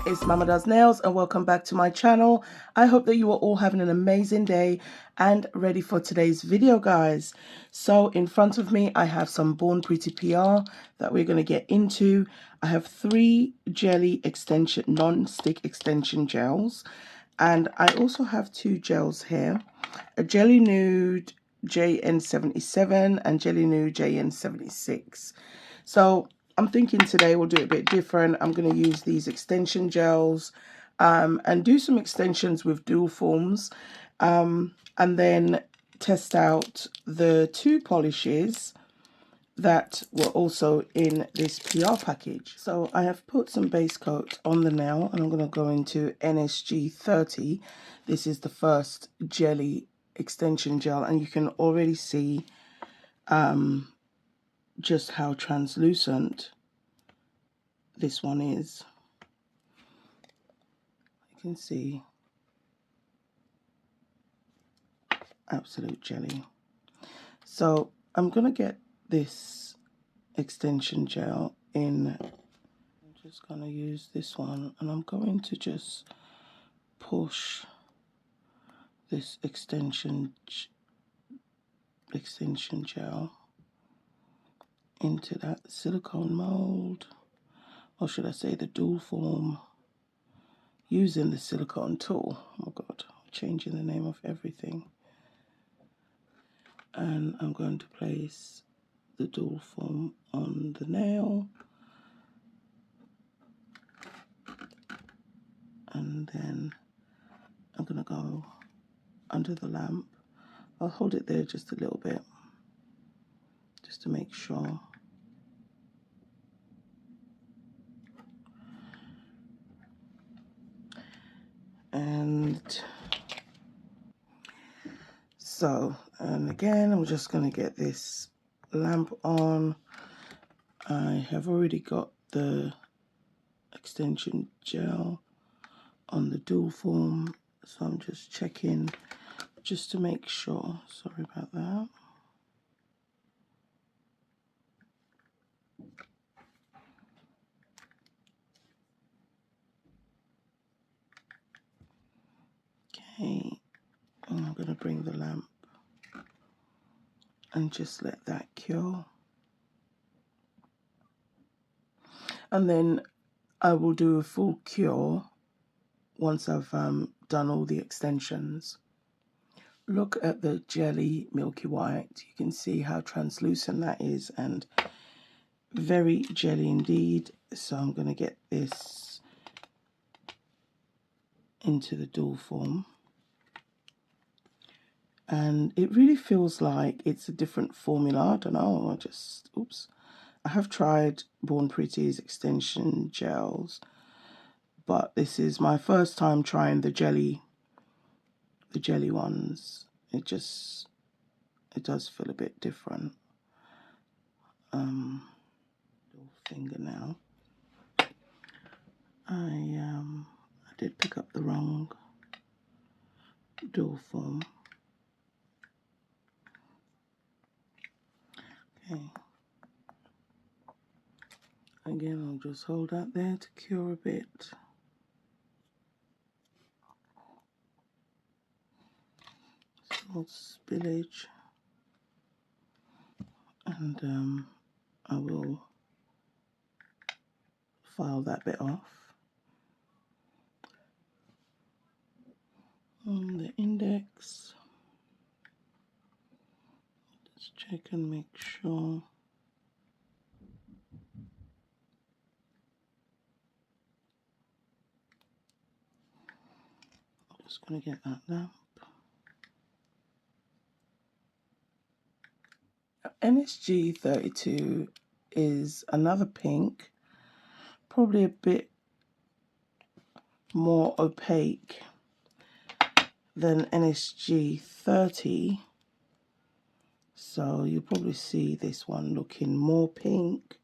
it's Mama Does Nails and welcome back to my channel. I hope that you are all having an amazing day and ready for today's video, guys. So in front of me I have some Bornpretty PR that we're going to get into. I have 3 jelly extension non-stick extension gels, and I also have 2 gels here, a Jelly Nude JN77 and Jelly Nude JN76. So I'm thinking today we'll do it a bit different. I'm going to use these extension gels and do some extensions with dual forms, and then test out the 2 polishes that were also in this PR package. So I have put some base coat on the nail and I'm going to go into NSG 30. This is the first jelly extension gel, and you can already see just how translucent this one is. You can see absolute jelly. So I'm gonna get this extension gel in. I'm just gonna use this one and I'm going to just push this extension gel into that silicone mold, or should I say the dual form, using the silicone tool. Oh my god, I'm changing the name of everything. And I'm going to place the dual form on the nail, and then I'm going to go under the lamp. I'll hold it there just a little bit just to make sure. And so, and again, I'm just going to get this lamp on. I have already got the extension gel on the dual form, so I'm just checking just to make sure. Sorry about that. Okay, I'm going to bring the lamp and just let that cure. And then I will do a full cure once I've done all the extensions. Look at the jelly milky white. You can see how translucent that is and very jelly indeed. So I'm going to get this into the dual form. And it really feels like it's a different formula. I don't know, I have tried Bornpretty's extension gels, but this is my first time trying the jelly ones. It does feel a bit different. Little finger now. I did pick up the wrong dual form. Okay. Again, I'll just hold that there to cure a bit. Salt spillage. And I will file that bit off. On the index, just check and make sure. I'm just going to get that lamp. NSG 32 is another pink, probably a bit more opaque than NSG 30. So you'll probably see this one looking more pink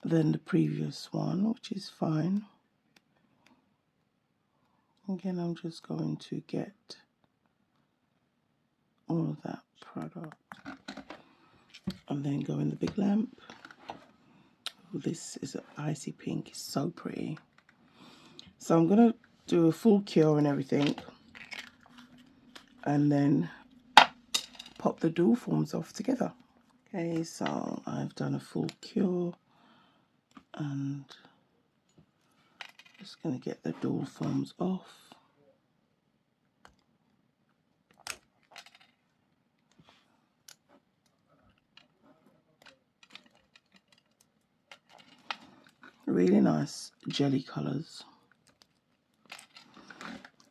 than the previous one, which is fine. Again, I'm just going to get all of that product and then go in the big lamp. Oh, this is an icy pink, it's so pretty. So I'm going to do a full cure and everything, and then pop the dual forms off together. Okay, so I've done a full cure, and just going to get the dual forms off. Really nice jelly colours.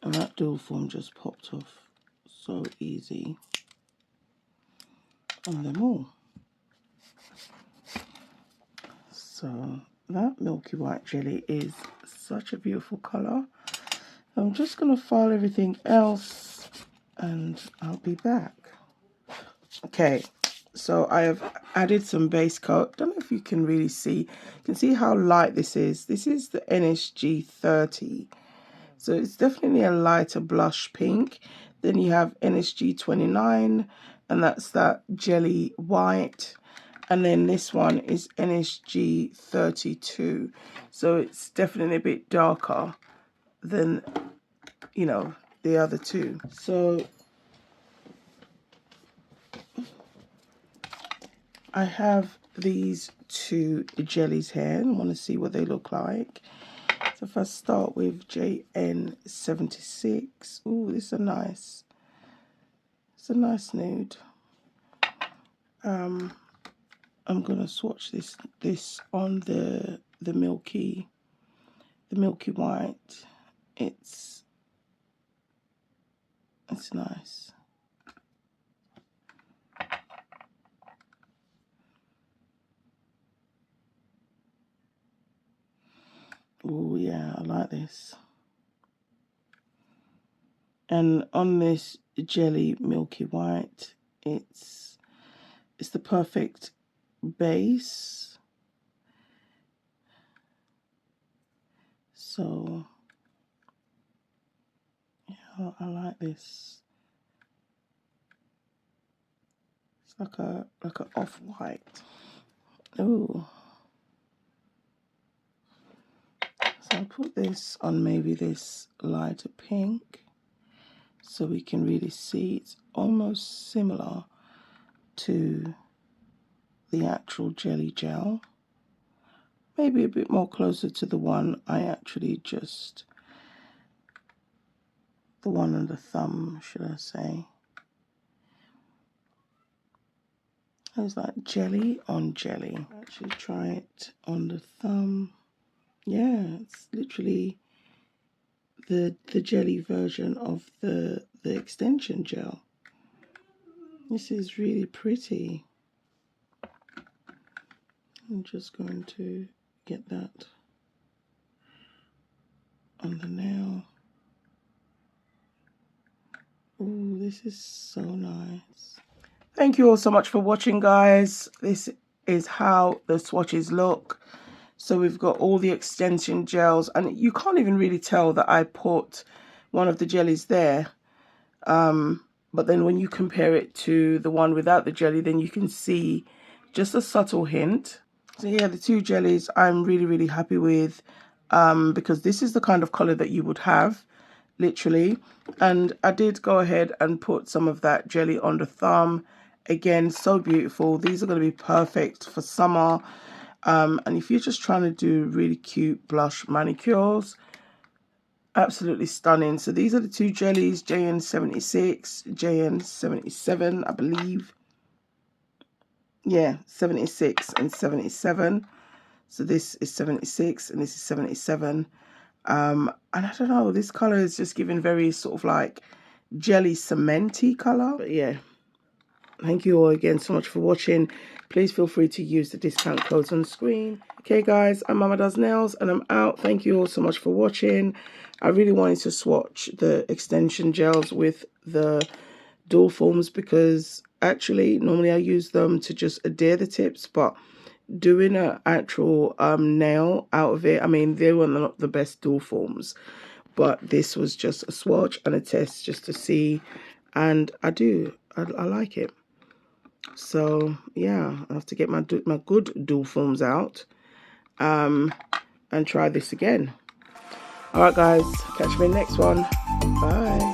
And that dual form just popped off so easy on them all. So that milky white jelly is such a beautiful colour. I'm just going to file everything else and I'll be back. Okay, so I have added some base coat. Don't know if you can really see. You can see how light this is. This is the NSG 30. So it's definitely a lighter blush pink. Then you have NSG 29, and that's that jelly white. And then this one is NSG 32. So it's definitely a bit darker than, you know, the other two. So I have these two jellies here. I want to see what they look like. So if I start with JN76, oh, this is a nice, it's a nice nude. I'm gonna swatch this on the milky white. It's nice. Oh yeah, I like this. And on this jelly milky white, it's the perfect base. So yeah, I like this. It's like a off-white. Oh. So I'll put this on maybe this lighter pink so we can really see. It's almost similar to the actual jelly gel. Maybe a bit more closer to the one I actually just, the one on the thumb, should I say. It's like jelly on jelly. Actually try it on the thumb. Yeah, it's literally the jelly version of the extension gel. This is really pretty. I'm just going to get that on the nail. Oh, this is so nice. Thank you all so much for watching, guys. This is how the swatches look. So we've got all the extension gels, and you can't even really tell that I put one of the jellies there. But then when you compare it to the one without the jelly, then you can see just a subtle hint. So yeah, the two jellies I'm really, really happy with, because this is the kind of color that you would have, literally. And I did go ahead and put some of that jelly on the thumb. Again, so beautiful. These are going to be perfect for summer. And if you're just trying to do really cute blush manicures, absolutely stunning. So these are the two jellies, JN76, JN77, I believe. Yeah, 76 and 77. So this is 76 and this is 77. And I don't know, this color is just giving very sort of like jelly cementy color. But yeah, thank you all again so much for watching. Please feel free to use the discount codes on screen. Okay guys, I'm Mama Does Nails and I'm out. Thank you all so much for watching. I really wanted to swatch the extension gels with the dual forms because actually normally I use them to just adhere the tips, but doing an actual nail out of it, I mean, they were not the best dual forms, but this was just a swatch and a test just to see, and I like it. So yeah, I have to get my good dual forms out and try this again. Alright guys, catch me in the next one. Bye.